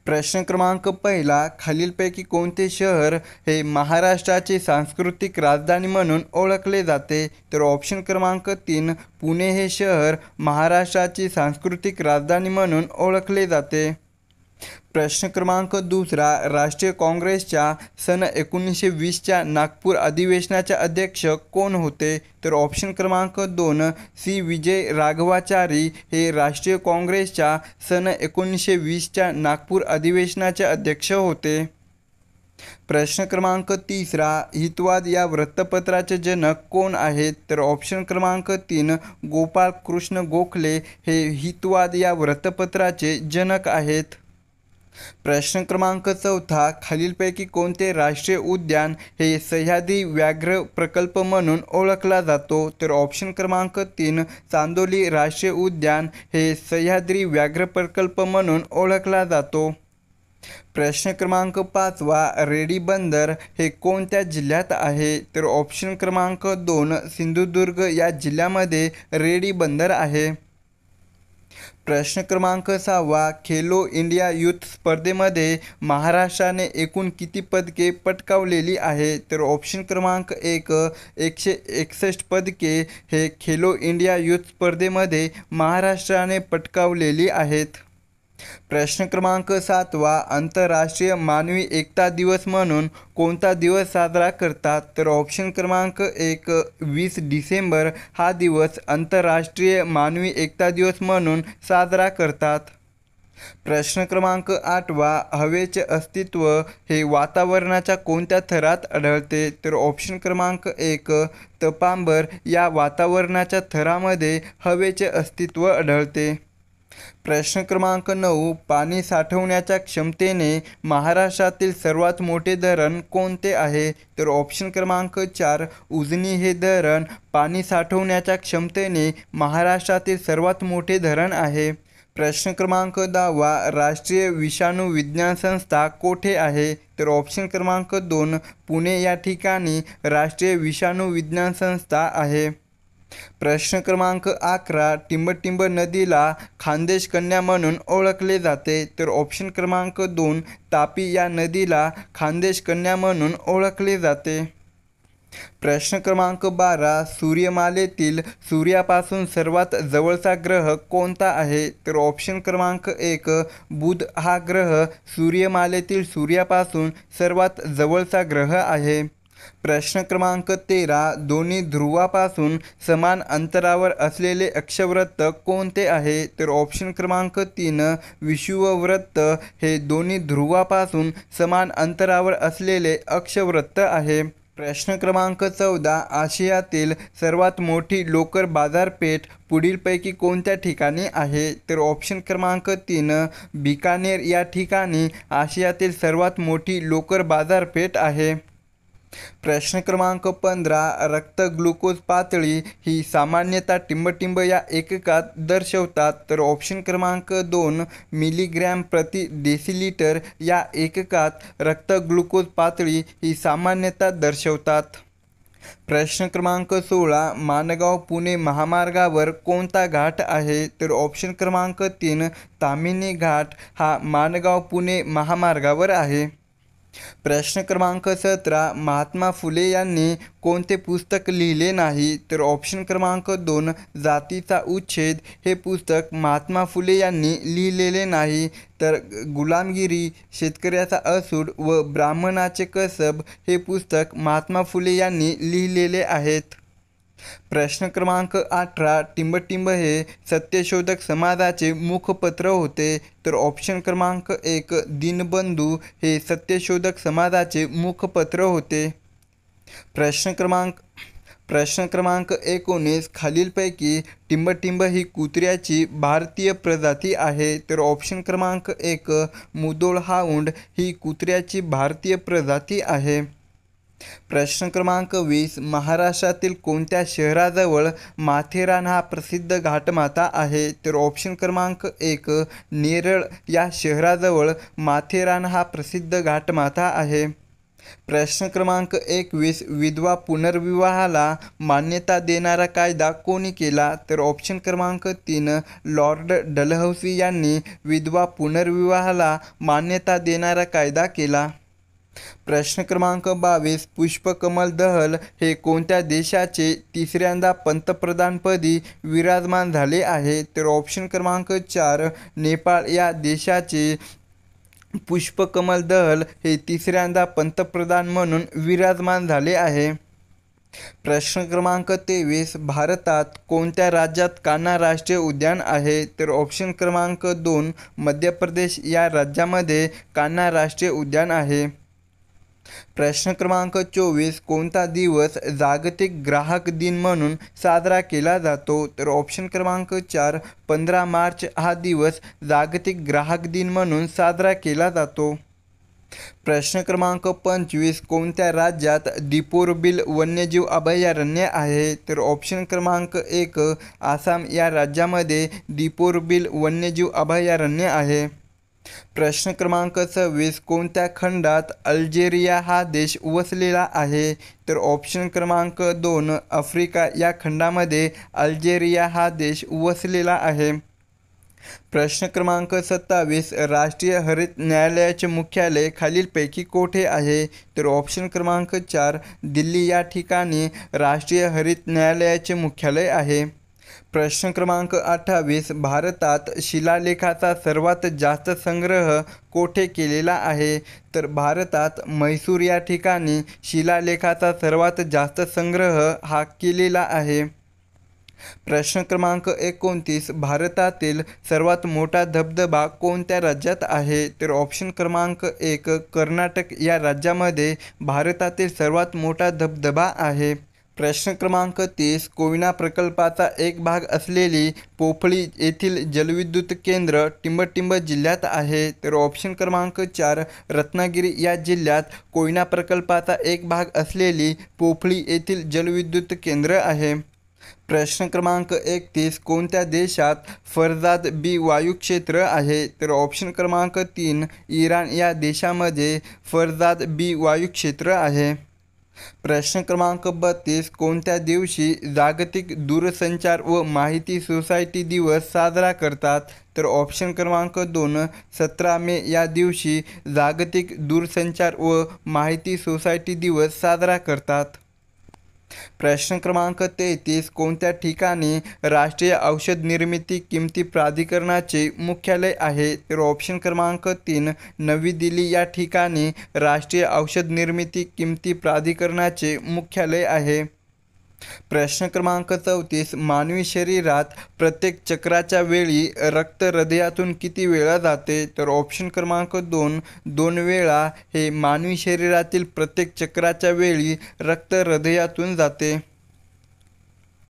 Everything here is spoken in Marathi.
प्रश्न क्रमांक पहिला, खालीलपैकी कोणते शहर हे महाराष्ट्राची सांस्कृतिक राजधानी म्हणून ओळखले जाते? तर ऑप्शन क्रमांक 3, पुणे हे शहर महाराष्ट्राची सांस्कृतिक राजधानी म्हणून ओळखले जाते. प्रश्न क्रमांक दुसरा, राष्ट्रीय काँग्रेसच्या सन 1920च्या नागपूर अधिवेशनाचे अध्यक्ष कोण होते? तर ऑप्शन क्रमांक 2, सी. विजय राघवाचारी हे राष्ट्रीय काँग्रेसच्या सन 1920च्या नागपूर अधिवेशनाचे अध्यक्ष होते. प्रश्न क्रमांक तिसरा, हितवाद या वृत्तपत्राचे जनक कोण आहेत? तर ऑप्शन क्रमांक 3, गोपाळ कृष्ण गोखले हे हितवाद या वृत्तपत्राचे जनक आहेत. प्रश्न क्रमांक चौथा, खालीलपैकी कोणते राष्ट्रीय उद्यान हे सह्याद्री व्याघ्र प्रकल्प म्हणून ओळखला जातो? तर ऑप्शन क्रमांक 3, चांदोली राष्ट्रीय उद्यान हे सह्याद्री व्याघ्र प्रकल्प म्हणून ओळखला जातो. प्रश्न क्रमांक पाचवा, रेडी बंदर हे कोणत्या जिल्ह्यात आहे? तर ऑप्शन क्रमांक 2, सिंधुदुर्ग या जिल्ह्यामध्ये रेडी बंदर आहे. प्रश्न क्रमांक 6वा, खेलो इंडिया यूथ स्पर्धेमध्ये महाराष्ट्राने एकूण किती पदके पटकावलेली आहे? तर ऑप्शन क्रमांक 1, 161 पदके हे खेलो इंडिया यूथ स्पर्धेमध्ये महाराष्ट्राने पटकावलेली आहेत. प्रश्न क्रमांक 7वा, आंतरराष्ट्रीय मानवी एकता दिवस म्हणून कोणता दिवस साजरा करतात? तर ऑप्शन क्रमांक 1, 20 डिसेंबर हा दिवस आंतरराष्ट्रीय मानवी एकता दिवस म्हणून साजरा करतात. प्रश्न क्रमांक 8वा, हवेचे अस्तित्व हे वातावरणाच्या कोणत्या थरात आढळते? तर ऑप्शन क्रमांक 1, तपांबर या वातावरणाच्या थरामध्ये हवेचे अस्तित्व आढळते. प्रश्न क्रमांक 9, पाणी साठवण्याच्या क्षमतेने महाराष्ट्रातील सर्वात मोठे धरण कोणते आहे? तर ऑप्शन क्रमांक 4, उजनी हे धरण पाणी साठवण्याच्या क्षमतेने महाराष्ट्रातील सर्वात मोठे धरण आहे. प्रश्न क्रमांक 10वा, राष्ट्रीय विषाणू विज्ञान संस्था कोठे आहे? तर ऑप्शन क्रमांक 2, पुणे या ठिकाणी राष्ट्रीय विषाणू विज्ञान संस्था आहे. प्रश्न क्रमांक 11, टिंबटिंब नदीला खानदेश कन्या म्हणून ओळखले जाते? तर ऑप्शन क्रमांक 2, तापी या नदीला खानदेश कन्या म्हणून ओळखले जाते. प्रश्न क्रमांक 12, सूर्यमालेतील सूर्यापासून सर्वात जवळचा ग्रह कोणता आहे? तर ऑप्शन क्रमांक 1, बुध हा ग्रह सूर्यमालेतील सूर्यापासून सर्वात जवळचा ग्रह आहे. प्रश्न क्रमांक 13, दोन्ही ध्रुवापासून समान अंतरावर असलेले अक्षवृत्त कोणते आहे? तर ऑप्शन क्रमांक 3, विषुववृत्त हे दोन्ही ध्रुवापासून समान अंतरावर असलेले अक्षवृत्त आहे. प्रश्न क्रमांक 14, आशियातील सर्वात मोठी लोकर बाजारपेठ पुढीलपैकी कोणत्या ठिकाणी आहे? तर ऑप्शन क्रमांक 3, बिकानेर या ठिकाणी आशियातील सर्वात मोठी लोकर बाजारपेठ आहे. प्रश्न क्रमांक 15, रक्त ग्लुकोज पातळी ही सामान्यतः टिंबटिंब या एककात दर्शवतात? तर ऑप्शन क्रमांक 2, मिलीग्रॅम प्रति डेसिलिटर या एककात रक्त ग्लुकोज पातळी ही सामान्यतः दर्शवतात. प्रश्न क्रमांक 16, माणगाव पुणे महामार्गावर कोणता घाट आहे? तर ऑप्शन क्रमांक 3, ताम्हिणी घाट हा माणगाव पुणे महामार्गावर आहे. प्रश्न क्रमांक 17, महात्मा फुले यांनी कोणते पुस्तक लिहिले नाही? तर ऑप्शन क्रमांक 2, जातीचा उच्छेद हे पुस्तक महात्मा फुले यांनी लिहिलेले नाही. तर गुलामगिरी, शेतकऱ्याचा असूड व ब्राह्मणाचे कसब हे पुस्तक महात्मा फुले यांनी लिहिलेले आहेत. प्रश्न क्रमांक 18, टिंबटिंब हे सत्यशोधक समाजाचे मुखपत्र होते? तर ऑप्शन क्रमांक 1, दीनबंधू हे सत्यशोधक समाजाचे मुखपत्र होते. प्रश्न क्रमांक 19, खालीलपैकी टिंबटिंब ही कुत्र्याची भारतीय प्रजाती आहे? तर ऑप्शन क्रमांक 1, मुधोळ हाऊंड ही कुत्र्याची भारतीय प्रजाती आहे. प्रश्न क्रमांक 20, महाराष्ट्रातील कोणत्या शहराजवळ माथेरान हा प्रसिद्ध घाटमाता आहे? तर ऑप्शन क्रमांक 1, नेरळ या शहराजवळ माथेरान हा प्रसिद्ध घाटमाता आहे. प्रश्न क्रमांक 21 विधवा पुनर्विवाहाला मान्यता देणारा कायदा कोणी केला? तर ऑप्शन क्रमांक 3 लॉर्ड डलहौसी यांनी विधवा पुनर्विवाहाला मान्यता देणारा कायदा केला. प्रश्न क्रमांक 22 पुष्पकमल दहल हे कोणत्या देशाचे तिसऱ्यांदा पंतप्रधानपदी विराजमान झाले आहे? तर ऑप्शन क्रमांक 4 नेपाळ या देशाचे पुष्पकमल दहल हे तिसऱ्यांदा पंतप्रधान म्हणून विराजमान झाले आहे. प्रश्न क्रमांक 23 भारतात कोणत्या राज्यात कान्हा राष्ट्रीय उद्यान आहे? तर ऑप्शन क्रमांक 2 मध्य प्रदेश या राज्यामध्ये कान्हा राष्ट्रीय उद्यान आहे. प्रश्न क्रमांक 24 कोणता दिवस जागतिक ग्राहक दिन म्हणून साजरा केला जातो? तर ऑप्शन क्रमांक 4 15 मार्च हा दिवस जागतिक ग्राहक दिन म्हणून साजरा केला जातो. प्रश्न क्रमांक 25 कोणत्या राज्यात दीपोरबिल वन्यजीव अभयारण्य आहे? तर ऑप्शन क्रमांक 1 आसाम या राज्यामध्ये दीपोरबिल वन्यजीव अभयारण्य आहे. प्रश्न क्रमांक 26 कोणत्या खंडात अल्जेरिया हा देश वसलेला आहे? तर ऑप्शन क्रमांक 2 आफ्रिका या खंडामध्ये अल्जेरिया हा देश वसलेला आहे. प्रश्न क्रमांक 27 राष्ट्रीय हरित न्यायालयाचे मुख्यालय खालीलपैकी कोठे आहे? तर ऑप्शन क्रमांक 4 दिल्ली या ठिकाणी राष्ट्रीय हरित न्यायालयाचे मुख्यालय आहे. प्रश्न क्रमांक 28 भारतात शिलालेखाचा सर्वात जास्त संग्रह कोठे केलेला आहे? तर भारतात म्हैसूर या ठिकाणी शिलालेखाचा सर्वात जास्त संग्रह हा केलेला आहे. प्रश्न क्रमांक 29 भारतातील सर्वात मोठा धबधबा कोणत्या राज्यात आहे? तर ऑप्शन क्रमांक 1 कर्नाटक या राज्यामध्ये भारतातील सर्वात मोठा धबधबा आहे. प्रश्न क्रमांक 30 कोयना प्रकल्पाचा एक भाग असलेली पोफळी येथील जलविद्युत केंद्र टिंबटिंब जिल्ह्यात आहे. तर ऑप्शन क्रमांक 4 रत्नागिरी या जिल्ह्यात कोयना प्रकल्पाचा एक भाग असलेली पोफळी येथील जलविद्युत केंद्र आहे. प्रश्न क्रमांक 31 कोणत्या देशात फरजाद बी वायुक्षेत्र आहे? तर ऑप्शन क्रमांक 3 इराण या देशामध्ये फरजाद बी वायुक्षेत्र आहे. प्रश्न क्रमांक 32 कोणत्या दिवशी जागतिक दूरसंचार व माहिती सोसायटी दिवस साजरा करतात? तर ऑप्शन क्रमांक 2 17 मे या दिवशी जागतिक दूरसंचार व माहिती सोसायटी दिवस साजरा करतात. प्रश्न क्रमांक 33 कोणत्या ठिकाणी राष्ट्रीय औषध निर्मिती किमती प्राधिकरणाचे मुख्यालय आहे? तर ऑप्शन क्रमांक 3 नवी दिल्ली या ठिकाणी राष्ट्रीय औषध निर्मिती किमती प्राधिकरणाचे मुख्यालय आहे. प्रश्न क्रमांक 34 मानवी शरीरात प्रत्येक चक्राच्या वेळी रक्त हृदयातून किती वेळा जाते? तर ऑप्शन क्रमांक 2 वेळा हे मानवी शरीरातील प्रत्येक चक्राच्या वेळी रक्त हृदयातून जाते.